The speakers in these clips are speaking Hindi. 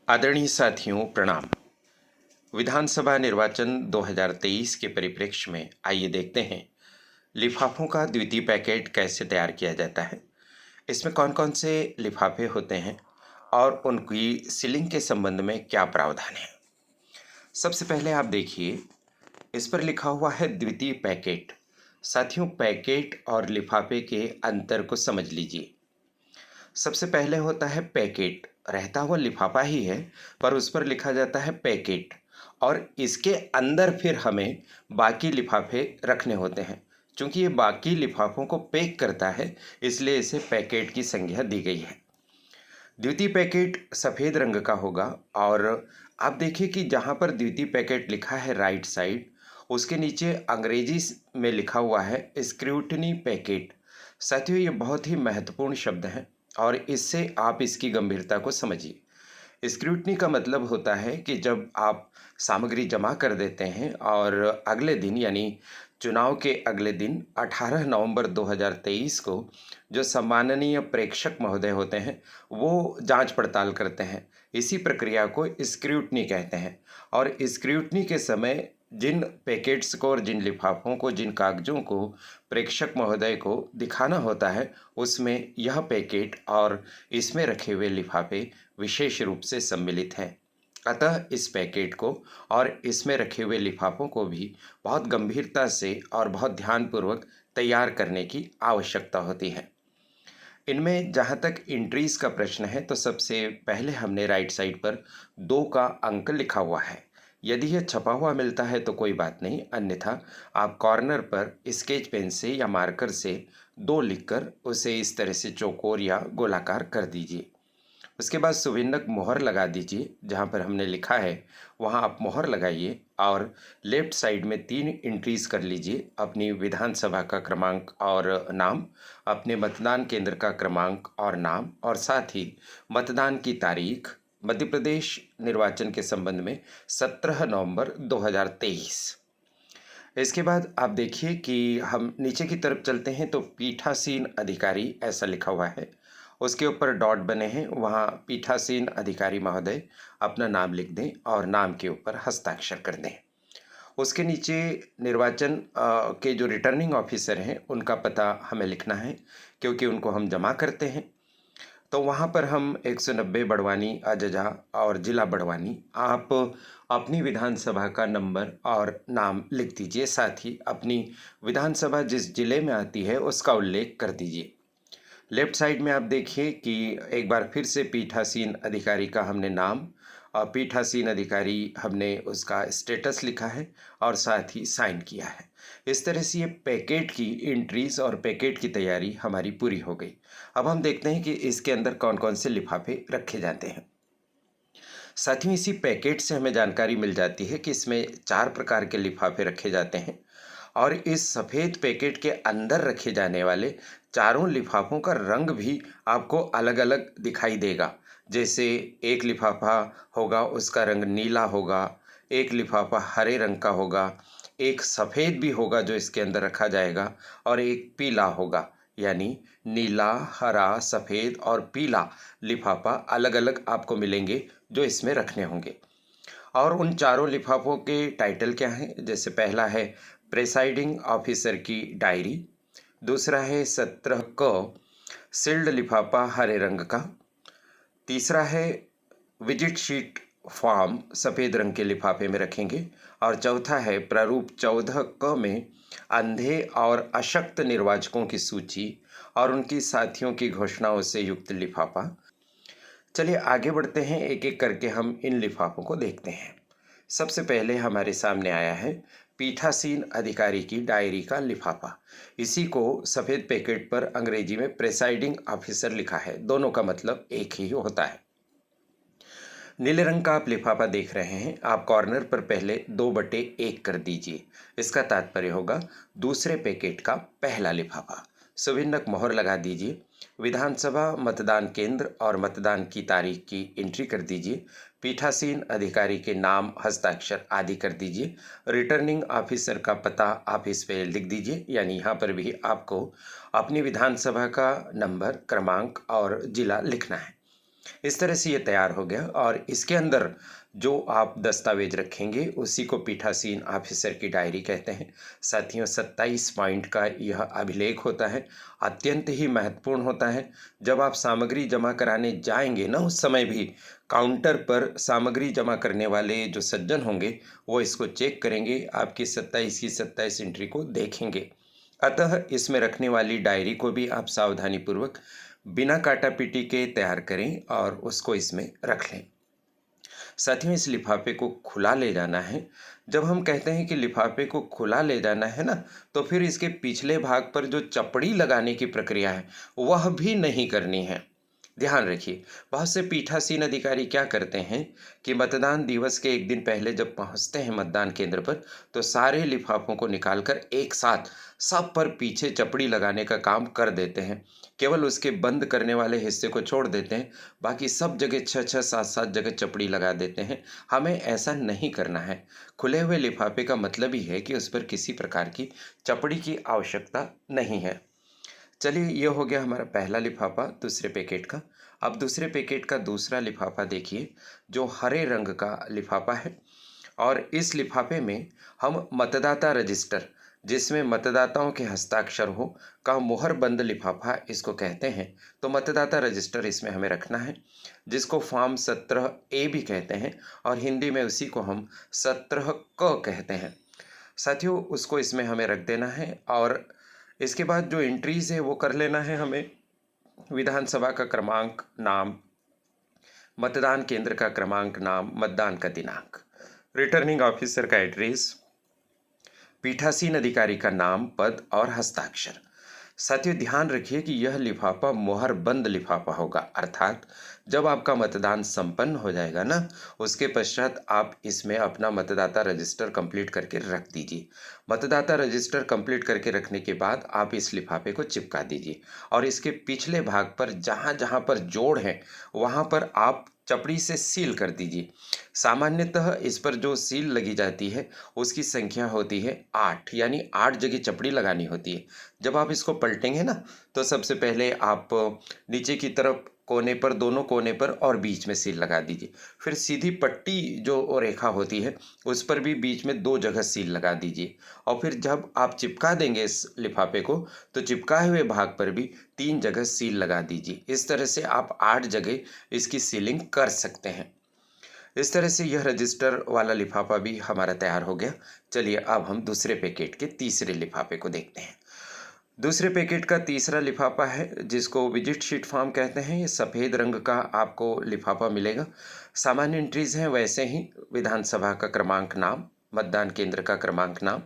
आदरणीय साथियों प्रणाम। विधानसभा निर्वाचन 2023 के परिप्रेक्ष्य में आइए देखते हैं लिफाफों का द्वितीय पैकेट कैसे तैयार किया जाता है, इसमें कौन कौन से लिफाफे होते हैं और उनकी सीलिंग के संबंध में क्या प्रावधान है। सबसे पहले आप देखिए, इस पर लिखा हुआ है द्वितीय पैकेट। साथियों, पैकेट और लिफाफे के अंतर को समझ लीजिए। सबसे पहले होता है पैकेट, रहता हुआ लिफाफा ही है पर उस पर लिखा जाता है पैकेट, और इसके अंदर फिर हमें बाकी लिफाफे रखने होते हैं। चूंकि ये बाकी लिफाफों को पैक करता है, इसलिए इसे पैकेट की संज्ञा दी गई है। द्वितीय पैकेट सफ़ेद रंग का होगा और आप देखिए कि जहाँ पर द्वितीय पैकेट लिखा है राइट साइड, उसके नीचे अंग्रेजी में लिखा हुआ है स्क्रूटनी पैकेट। साथियों, ये बहुत ही महत्वपूर्ण शब्द है और इससे आप इसकी गंभीरता को समझिए। स्क्रूटनी का मतलब होता है कि जब आप सामग्री जमा कर देते हैं और अगले दिन यानी चुनाव के अगले दिन 18 नवंबर 2023 को जो सम्माननीय प्रेक्षक महोदय होते हैं वो जांच पड़ताल करते हैं, इसी प्रक्रिया को स्क्रूटनी कहते हैं। और स्क्रूटनी के समय जिन पैकेट्स को और जिन लिफाफों को, जिन कागजों को प्रेक्षक महोदय को दिखाना होता है, उसमें यह पैकेट और इसमें रखे हुए लिफाफे विशेष रूप से सम्मिलित हैं। अतः इस पैकेट को और इसमें रखे हुए लिफाफों को भी बहुत गंभीरता से और बहुत ध्यानपूर्वक तैयार करने की आवश्यकता होती है। इनमें जहाँ तक एंट्रीज का प्रश्न है, तो सबसे पहले हमने राइट साइड पर 2 का अंक लिखा हुआ है। यदि यह छपा हुआ मिलता है तो कोई बात नहीं, अन्यथा आप कॉर्नर पर स्केच पेन से या मार्कर से 2 लिखकर उसे इस तरह से चौकोर या गोलाकार कर दीजिए। उसके बाद सुविन्नक मोहर लगा दीजिए। जहाँ पर हमने लिखा है वहाँ आप मोहर लगाइए और लेफ्ट साइड में 3 एंट्रीज कर लीजिए, अपनी विधानसभा का क्रमांक और नाम, अपने मतदान केंद्र का क्रमांक और नाम, और साथ ही मतदान की तारीख मध्य प्रदेश निर्वाचन के संबंध में 17 नवंबर 2023। इसके बाद आप देखिए कि हम नीचे की तरफ चलते हैं तो पीठासीन अधिकारी ऐसा लिखा हुआ है, उसके ऊपर डॉट बने हैं, वहाँ पीठासीन अधिकारी महोदय अपना नाम लिख दें और नाम के ऊपर हस्ताक्षर कर दें। उसके नीचे निर्वाचन के जो रिटर्निंग ऑफिसर हैं उनका पता हमें लिखना है, क्योंकि उनको हम जमा करते हैं। तो वहाँ पर हम 190 बड़वानी अजजा और ज़िला बड़वानी, आप अपनी विधानसभा का नंबर और नाम लिख दीजिए। साथ ही अपनी विधानसभा जिस ज़िले में आती है उसका उल्लेख कर दीजिए। लेफ्ट साइड में आप देखिए कि एक बार फिर से पीठासीन अधिकारी का हमने नाम और पीठासीन अधिकारी हमने उसका स्टेटस लिखा है और साथ ही साइन किया है। इस तरह से ये पैकेट की एंट्रीज और पैकेट की तैयारी हमारी पूरी हो गई। अब हम देखते हैं कि इसके अंदर कौन कौन से लिफाफे रखे जाते हैं। साथियों, इसी पैकेट से हमें जानकारी मिल जाती है कि इसमें 4 प्रकार के लिफाफे रखे जाते हैं और इस सफ़ेद पैकेट के अंदर रखे जाने वाले चारों लिफाफों का रंग भी आपको अलग अलग दिखाई देगा। जैसे एक लिफाफा होगा उसका रंग नीला होगा, एक लिफाफा हरे रंग का होगा, एक सफ़ेद भी होगा जो इसके अंदर रखा जाएगा, और एक पीला होगा। यानी नीला, हरा, सफ़ेद और पीला लिफाफा अलग अलग आपको मिलेंगे जो इसमें रखने होंगे। और उन चारों लिफाफों के टाइटल क्या हैं? जैसे पहला है प्रेसाइडिंग ऑफिसर की डायरी, दूसरा है 17 क सील्ड लिफाफा हरे रंग का, तीसरा है विजिट शीट फॉर्म सफ़ेद रंग के लिफाफे में रखेंगे, और चौथा है प्रारूप 14 क में अंधे और अशक्त निर्वाचकों की सूची और उनकी साथियों की घोषणाओं से युक्त लिफाफा। चलिए आगे बढ़ते हैं, एक एक करके हम इन लिफाफों को देखते हैं। सबसे पहले हमारे सामने आया है पीठासीन अधिकारी की डायरी का लिफाफा। इसी को सफ़ेद पैकेट पर अंग्रेजी में प्रेसाइडिंग ऑफिसर लिखा है, दोनों का मतलब एक ही होता है। नीले रंग का आप लिफाफा देख रहे हैं, आप कॉर्नर पर पहले 2/1 कर दीजिए। इसका तात्पर्य होगा दूसरे पैकेट का पहला लिफाफा। सुविन्नक मोहर लगा दीजिए। विधानसभा मतदान केंद्र और मतदान की तारीख की एंट्री कर दीजिए। पीठासीन अधिकारी के नाम, हस्ताक्षर आदि कर दीजिए। रिटर्निंग ऑफिसर का पता आप इस पे लिख दीजिए, यानी यहाँ पर भी आपको अपनी विधानसभा का नंबर, क्रमांक और जिला लिखना है। इस तरह से ये तैयार हो गया और इसके अंदर जो आप दस्तावेज रखेंगे उसी को पीठासीन ऑफिसर की डायरी कहते हैं। साथियों, 27 पॉइंट का यह अभिलेख होता है, अत्यंत ही महत्वपूर्ण होता है। जब आप सामग्री जमा कराने जाएंगे ना, उस समय भी काउंटर पर सामग्री जमा करने वाले जो सज्जन होंगे वो इसको चेक करेंगे, आपकी 27 की 27 एंट्री को देखेंगे। अतः इसमें रखने वाली डायरी को भी आप सावधानीपूर्वक बिना काटा-पीटी के तैयार करें और उसको इसमें रख लें। साथियों, इस लिफाफे को खुला ले जाना है। जब हम कहते हैं कि लिफाफे को खुला ले जाना है ना, तो फिर इसके पिछले भाग पर जो चपड़ी लगाने की प्रक्रिया है वह भी नहीं करनी है। ध्यान रखिए, बहुत से पीठासीन अधिकारी क्या करते हैं कि मतदान दिवस के एक दिन पहले जब पहुंचते हैं मतदान केंद्र पर, तो सारे लिफाफों को निकालकर एक साथ सब पर पीछे चपड़ी लगाने का काम कर देते हैं। केवल उसके बंद करने वाले हिस्से को छोड़ देते हैं, बाकी सब जगह 6-6, 7-7 जगह चपड़ी लगा देते हैं। हमें ऐसा नहीं करना है। खुले हुए लिफाफे का मतलब ही है कि उस पर किसी प्रकार की चपड़ी की आवश्यकता नहीं है। चलिए, ये हो गया हमारा पहला लिफाफा दूसरे पैकेट का। अब दूसरे पैकेट का दूसरा लिफाफा देखिए, जो हरे रंग का लिफाफा है और इस लिफाफे में हम मतदाता रजिस्टर, जिसमें मतदाताओं के हस्ताक्षर हो, का मुहरबंद लिफाफा इसको कहते हैं। तो मतदाता रजिस्टर इसमें हमें रखना है, जिसको फॉर्म 17A भी कहते हैं और हिंदी में उसी को हम 17 क कहते हैं। साथियों, उसको इसमें हमें रख देना है और इसके बाद जो एंट्रीज है वो कर लेना है हमें। विधानसभा का क्रमांक, नाम, मतदान केंद्र का क्रमांक, नाम, मतदान का दिनांक, रिटर्निंग ऑफिसर का एड्रेस, पीठासीन अधिकारी का नाम, पद और हस्ताक्षर। साथियों, ध्यान रखिए कि यह लिफाफा मुहरबंद लिफाफा होगा, अर्थात जब आपका मतदान संपन्न हो जाएगा ना, उसके पश्चात आप इसमें अपना मतदाता रजिस्टर कंप्लीट करके रख दीजिए। मतदाता रजिस्टर कंप्लीट करके रखने के बाद आप इस लिफाफे को चिपका दीजिए और इसके पिछले भाग पर जहाँ जहाँ पर जोड़ है वहाँ पर आप चपड़ी से सील कर दीजिए। सामान्यतः इस पर जो सील लगी जाती है उसकी संख्या होती है 8, यानी 8 जगह चपड़ी लगानी होती है। जब आप इसको पलटेंगे ना, तो सबसे पहले आप नीचे की तरफ कोने पर, दोनों कोने पर और बीच में सील लगा दीजिए। फिर सीधी पट्टी जो रेखा होती है उस पर भी बीच में 2 जगह सील लगा दीजिए और फिर जब आप चिपका देंगे इस लिफाफे को, तो चिपकाए हुए भाग पर भी 3 जगह सील लगा दीजिए। इस तरह से आप 8 जगह इसकी सीलिंग कर सकते हैं। इस तरह से यह रजिस्टर वाला लिफाफा भी हमारा तैयार हो गया। चलिए, अब हम दूसरे पैकेट के तीसरे लिफाफे को देखते हैं। दूसरे पैकेट का तीसरा लिफाफा है जिसको विजिट शीट फॉर्म कहते हैं। ये सफ़ेद रंग का आपको लिफाफा मिलेगा। सामान्य एंट्रीज हैं वैसे ही, विधानसभा का क्रमांक, नाम, मतदान केंद्र का क्रमांक, नाम,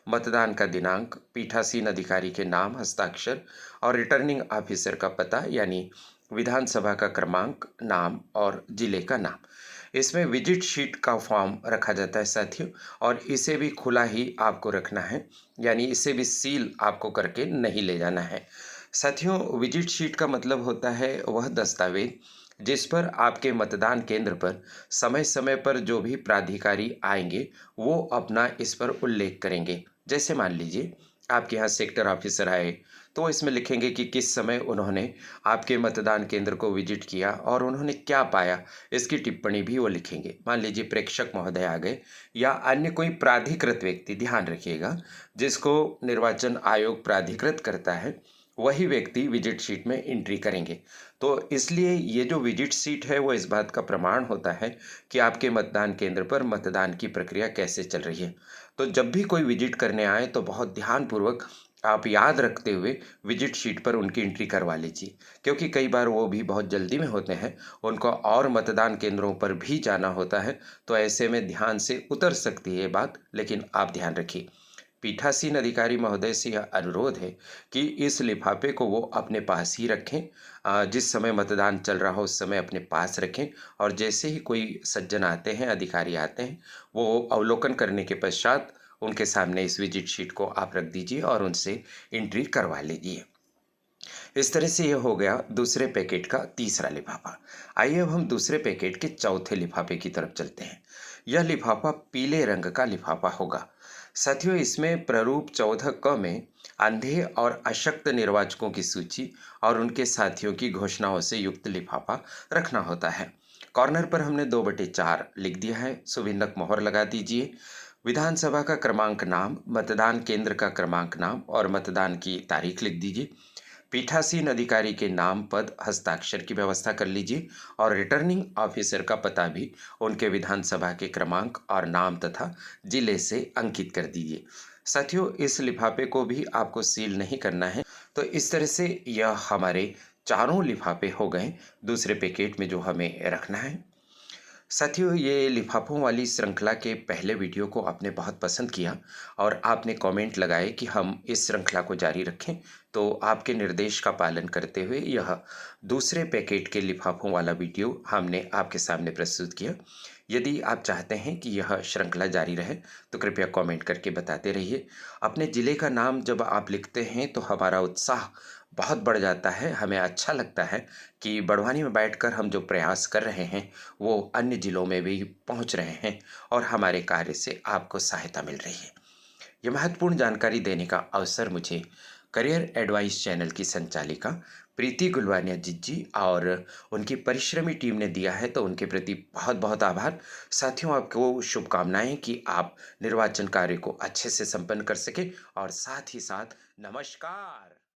मतदान का दिनांक, पीठासीन अधिकारी के नाम, हस्ताक्षर और रिटर्निंग ऑफिसर का पता, यानी विधानसभा का क्रमांक, नाम और जिले का नाम। इसमें विजिट शीट का फॉर्म रखा जाता है साथियों, और इसे भी खुला ही आपको रखना है, यानी इसे भी सील आपको करके नहीं ले जाना है। साथियों, विजिट शीट का मतलब होता है वह दस्तावेज जिस पर आपके मतदान केंद्र पर समय समय पर जो भी प्राधिकारी आएंगे वो अपना इस पर उल्लेख करेंगे। जैसे मान लीजिए आपके यहाँ सेक्टर ऑफिसर आए, तो इसमें लिखेंगे कि किस समय उन्होंने आपके मतदान केंद्र को विजिट किया और उन्होंने क्या पाया, इसकी टिप्पणी भी वो लिखेंगे। मान लीजिए प्रेक्षक महोदय आ गए या अन्य कोई प्राधिकृत व्यक्ति, ध्यान रखिएगा, जिसको निर्वाचन आयोग प्राधिकृत करता है, वही व्यक्ति विजिट शीट में एंट्री करेंगे। तो इसलिए ये जो विजिट शीट है वो इस बात का प्रमाण होता है कि आपके मतदान केंद्र पर मतदान की प्रक्रिया कैसे चल रही है। तो जब भी कोई विजिट करने आए तो बहुत ध्यानपूर्वक आप याद रखते हुए विजिट शीट पर उनकी एंट्री करवा लीजिए, क्योंकि कई बार वो भी बहुत जल्दी में होते हैं, उनको और मतदान केंद्रों पर भी जाना होता है, तो ऐसे में ध्यान से उतर सकती है ये बात, लेकिन आप ध्यान रखिए। पीठासीन अधिकारी महोदय से यह अनुरोध है कि इस लिफाफे को वो अपने पास ही रखें, जिस समय मतदान चल रहा हो उस समय अपने पास रखें और जैसे ही कोई सज्जन आते हैं, अधिकारी आते हैं, वो अवलोकन करने के पश्चात उनके सामने इस विजिट शीट को आप रख दीजिए और उनसे एंट्री करवा लीजिए। इस तरह से यह हो गया दूसरे पैकेट का तीसरा लिफाफा। आइए अब हम दूसरे पैकेट के चौथे लिफाफे की तरफ चलते हैं। यह लिफाफा पीले रंग का लिफाफा होगा। साथियों, इसमें प्रारूप 14 क में अंधे और अशक्त निर्वाचकों की सूची और उनके साथियों की घोषणाओं से युक्त लिफाफा रखना होता है। कॉर्नर पर हमने 2/4 लिख दिया है। सुभिन्नक मोहर लगा दीजिए। विधानसभा का क्रमांक नाम, मतदान केंद्र का क्रमांक नाम और मतदान की तारीख लिख दीजिए। पीठासीन अधिकारी के नाम, पद, हस्ताक्षर की व्यवस्था कर लीजिए और रिटर्निंग ऑफिसर का पता भी उनके विधानसभा के क्रमांक और नाम तथा जिले से अंकित कर दीजिए। साथियों, इस लिफाफे को भी आपको सील नहीं करना है। तो इस तरह से यह हमारे चारों लिफाफे हो गए दूसरे पैकेट में जो हमें रखना है। साथियों, ये लिफाफों वाली श्रृंखला के पहले वीडियो को आपने बहुत पसंद किया और आपने कमेंट लगाए कि हम इस श्रृंखला को जारी रखें। तो आपके निर्देश का पालन करते हुए यह दूसरे पैकेट के लिफाफों वाला वीडियो हमने आपके सामने प्रस्तुत किया। यदि आप चाहते हैं कि यह श्रृंखला जारी रहे तो कृपया कमेंट करके बताते रहिए। अपने ज़िले का नाम जब आप लिखते हैं तो हमारा उत्साह बहुत बढ़ जाता है। हमें अच्छा लगता है कि बड़वानी में बैठकर हम जो प्रयास कर रहे हैं वो अन्य ज़िलों में भी पहुंच रहे हैं और हमारे कार्य से आपको सहायता मिल रही है। ये महत्वपूर्ण जानकारी देने का अवसर मुझे करियर एडवाइस चैनल की संचालिका प्रीति गुलवानिया जी और उनकी परिश्रमी टीम ने दिया है, तो उनके प्रति बहुत बहुत आभार। साथियों, आपको शुभकामनाएं कि आप निर्वाचन कार्य को अच्छे से संपन्न कर सके और साथ ही साथ नमस्कार।